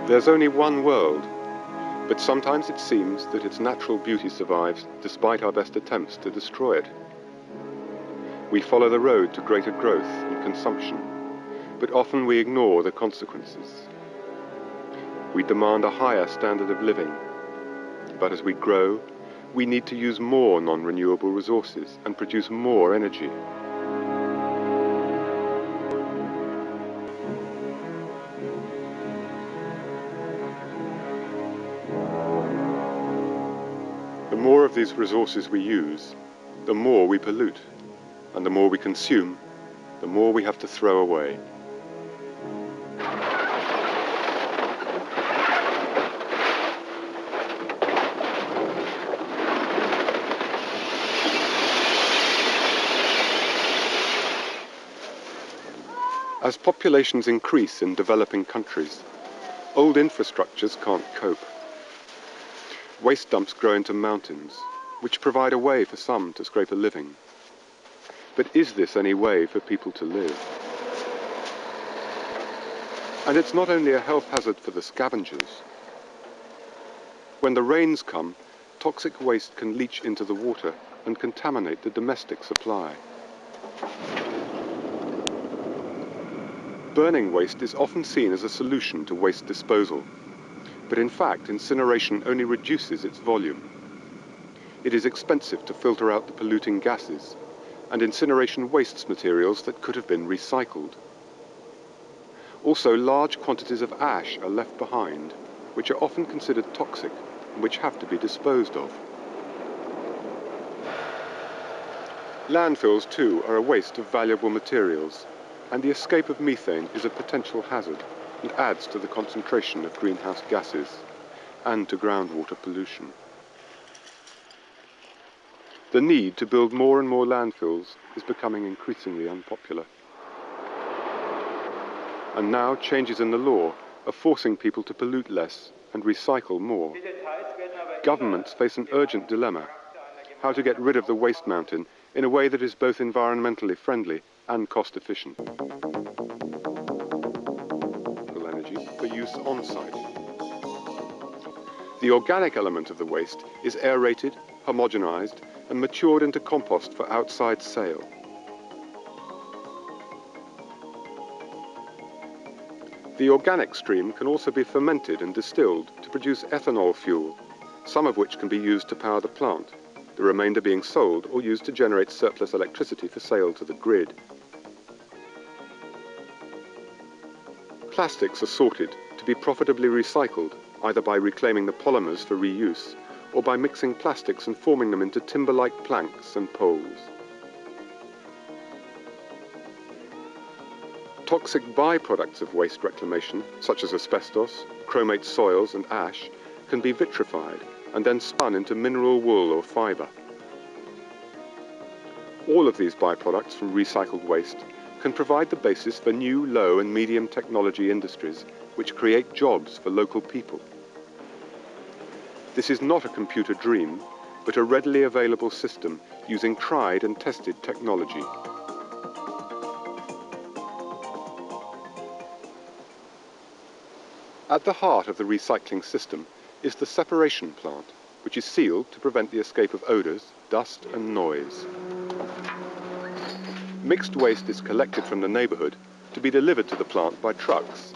There's only one world, but sometimes it seems that its natural beauty survives despite our best attempts to destroy it. We follow the road to greater growth and consumption, but often we ignore the consequences. We demand a higher standard of living, but as we grow, we need to use more non-renewable resources and produce more energy. The more of these resources we use, the more we pollute, and the more we consume, the more we have to throw away. As populations increase in developing countries, old infrastructures can't cope. Waste dumps grow into mountains, which provide a way for some to scrape a living. But is this any way for people to live? And it's not only a health hazard for the scavengers. When the rains come, toxic waste can leach into the water and contaminate the domestic supply. Burning waste is often seen as a solution to waste disposal, but in fact incineration only reduces its volume. It is expensive to filter out the polluting gases, and incineration wastes materials that could have been recycled. Also, large quantities of ash are left behind, which are often considered toxic and which have to be disposed of. Landfills, too, are a waste of valuable materials, and the escape of methane is a potential hazard and adds to the concentration of greenhouse gases and to groundwater pollution. The need to build more and more landfills is becoming increasingly unpopular. And now changes in the law are forcing people to pollute less and recycle more. Governments face an urgent dilemma: how to get rid of the waste mountain in a way that is both environmentally friendly and cost-efficient. Energy for use on-site. The organic element of the waste is aerated, homogenized, and matured into compost for outside sale. The organic stream can also be fermented and distilled to produce ethanol fuel, some of which can be used to power the plant, the remainder being sold or used to generate surplus electricity for sale to the grid. Plastics are sorted to be profitably recycled, either by reclaiming the polymers for reuse or by mixing plastics and forming them into timber-like planks and poles. Toxic byproducts of waste reclamation, such as asbestos, chromate soils and ash, can be vitrified and then spun into mineral wool or fibre. All of these byproducts from recycled waste can provide the basis for new low and medium technology industries which create jobs for local people. This is not a computer dream, but a readily available system using tried and tested technology. At the heart of the recycling system is the separation plant, which is sealed to prevent the escape of odours, dust and noise. Mixed waste is collected from the neighbourhood to be delivered to the plant by trucks.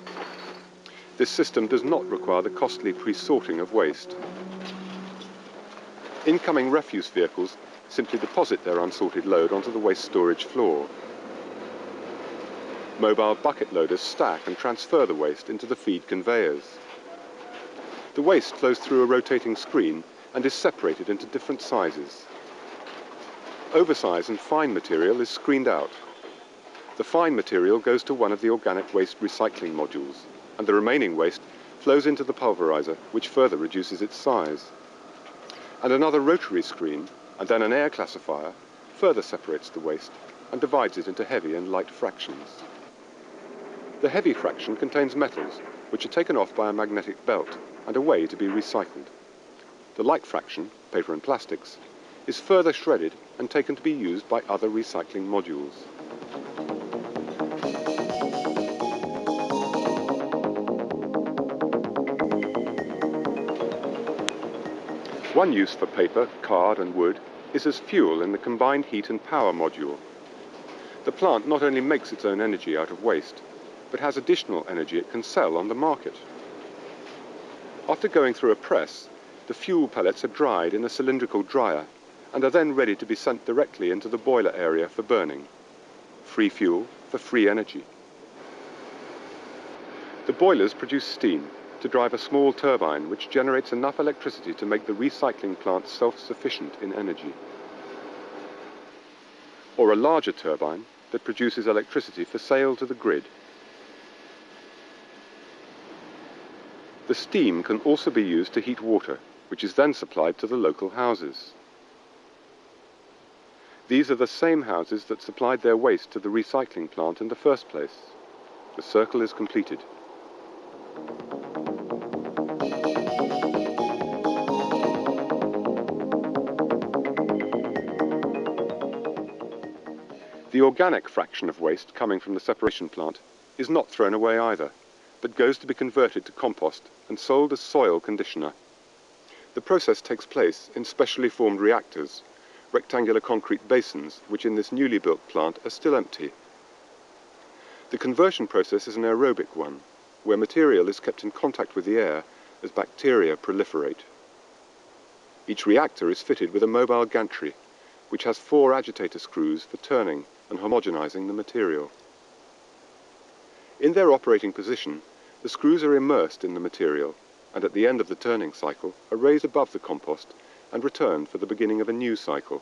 This system does not require the costly pre-sorting of waste. Incoming refuse vehicles simply deposit their unsorted load onto the waste storage floor. Mobile bucket loaders stack and transfer the waste into the feed conveyors. The waste flows through a rotating screen and is separated into different sizes. Oversize and fine material is screened out. The fine material goes to one of the organic waste recycling modules, and the remaining waste flows into the pulverizer, which further reduces its size. And another rotary screen, and then an air classifier, further separates the waste and divides it into heavy and light fractions. The heavy fraction contains metals, which are taken off by a magnetic belt and away to be recycled. The light fraction, paper and plastics, is further shredded and taken to be used by other recycling modules. One use for paper, card and wood is as fuel in the combined heat and power module. The plant not only makes its own energy out of waste, but has additional energy it can sell on the market. After going through a press, the fuel pellets are dried in a cylindrical dryer and are then ready to be sent directly into the boiler area for burning. Free fuel for free energy. The boilers produce steam to drive a small turbine which generates enough electricity to make the recycling plant self-sufficient in energy. Or a larger turbine that produces electricity for sale to the grid. The steam can also be used to heat water, which is then supplied to the local houses. These are the same houses that supplied their waste to the recycling plant in the first place. The circle is completed. The organic fraction of waste coming from the separation plant is not thrown away either, but goes to be converted to compost and sold as soil conditioner. The process takes place in specially formed reactors, rectangular concrete basins, which in this newly built plant are still empty. The conversion process is an aerobic one, where material is kept in contact with the air as bacteria proliferate. Each reactor is fitted with a mobile gantry, which has 4 agitator screws for turning and homogenizing the material. In their operating position, the screws are immersed in the material, and at the end of the turning cycle are raised above the compost and returned for the beginning of a new cycle.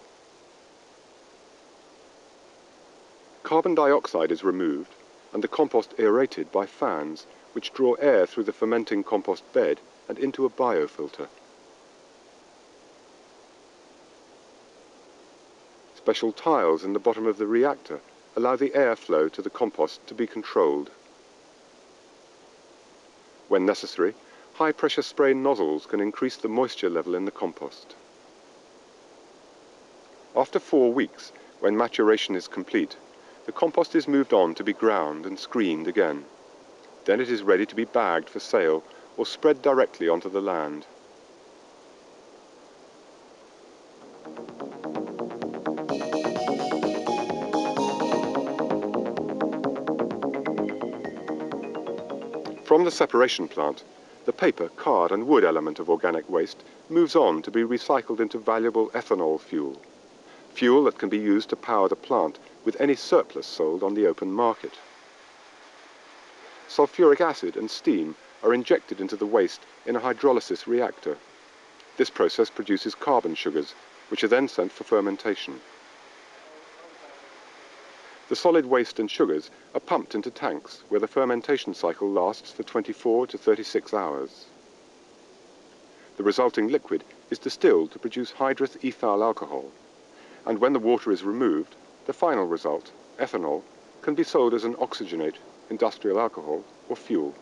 Carbon dioxide is removed and the compost aerated by fans which draw air through the fermenting compost bed and into a biofilter. Special tiles in the bottom of the reactor allow the airflow to the compost to be controlled. When necessary, high-pressure spray nozzles can increase the moisture level in the compost. After 4 weeks, when maturation is complete, the compost is moved on to be ground and screened again. Then it is ready to be bagged for sale or spread directly onto the land. From the separation plant, the paper, card and wood element of organic waste moves on to be recycled into valuable ethanol fuel. Fuel that can be used to power the plant with any surplus sold on the open market. Sulfuric acid and steam are injected into the waste in a hydrolysis reactor. This process produces carbon sugars, which are then sent for fermentation. The solid waste and sugars are pumped into tanks where the fermentation cycle lasts for 24 to 36 hours. The resulting liquid is distilled to produce hydrous ethyl alcohol, and when the water is removed, the final result, ethanol, can be sold as an oxygenate, industrial alcohol, or fuel.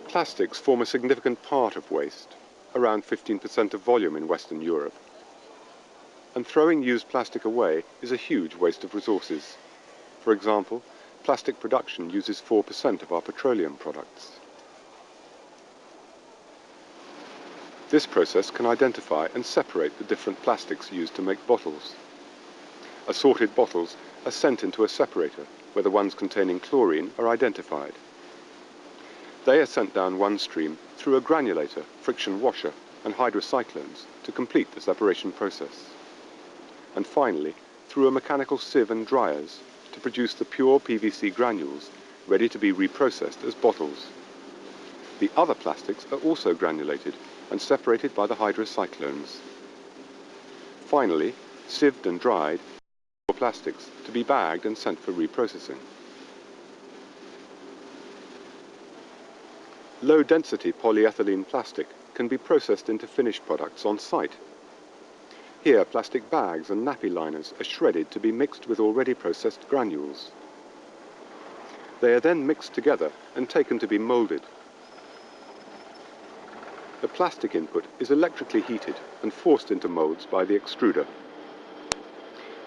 Plastics form a significant part of waste, around 15% of volume in Western Europe. And throwing used plastic away is a huge waste of resources. For example, plastic production uses 4% of our petroleum products. This process can identify and separate the different plastics used to make bottles. Assorted bottles are sent into a separator, where the ones containing chlorine are identified. They are sent down one stream through a granulator, friction washer, and hydrocyclones to complete the separation process. And finally, through a mechanical sieve and dryers to produce the pure PVC granules ready to be reprocessed as bottles. The other plastics are also granulated and separated by the hydrocyclones. Finally, sieved and dried plastics to be bagged and sent for reprocessing. Low-density polyethylene plastic can be processed into finished products on site. Here, plastic bags and nappy liners are shredded to be mixed with already processed granules. They are then mixed together and taken to be molded. The plastic input is electrically heated and forced into molds by the extruder.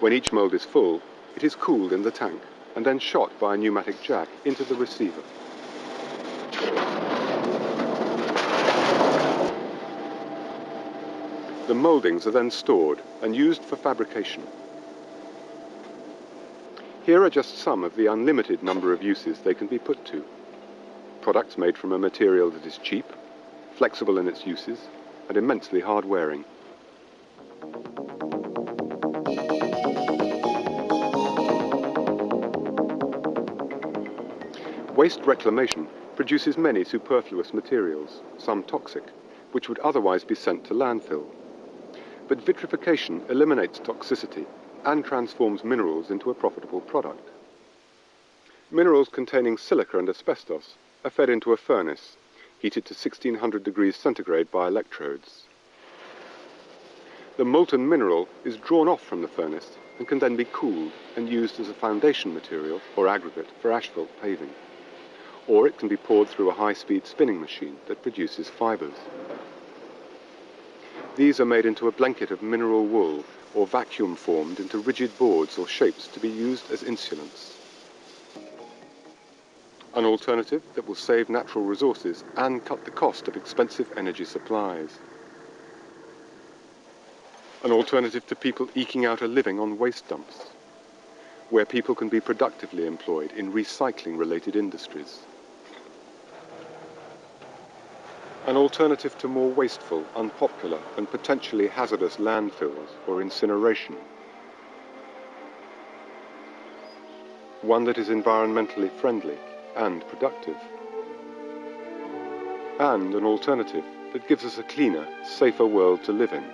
When each mold is full, it is cooled in the tank and then shot by a pneumatic jack into the receiver. The mouldings are then stored and used for fabrication. Here are just some of the unlimited number of uses they can be put to. Products made from a material that is cheap, flexible in its uses, and immensely hard-wearing. Waste reclamation produces many superfluous materials, some toxic, which would otherwise be sent to landfill. But vitrification eliminates toxicity and transforms minerals into a profitable product. Minerals containing silica and asbestos are fed into a furnace, heated to 1600 degrees centigrade by electrodes. The molten mineral is drawn off from the furnace and can then be cooled and used as a foundation material or aggregate for asphalt paving. Or it can be poured through a high-speed spinning machine that produces fibres. These are made into a blanket of mineral wool or vacuum formed into rigid boards or shapes to be used as insulants. An alternative that will save natural resources and cut the cost of expensive energy supplies. An alternative to people eking out a living on waste dumps, where people can be productively employed in recycling-related industries. An alternative to more wasteful, unpopular, and potentially hazardous landfills or incineration. One that is environmentally friendly and productive. And an alternative that gives us a cleaner, safer world to live in.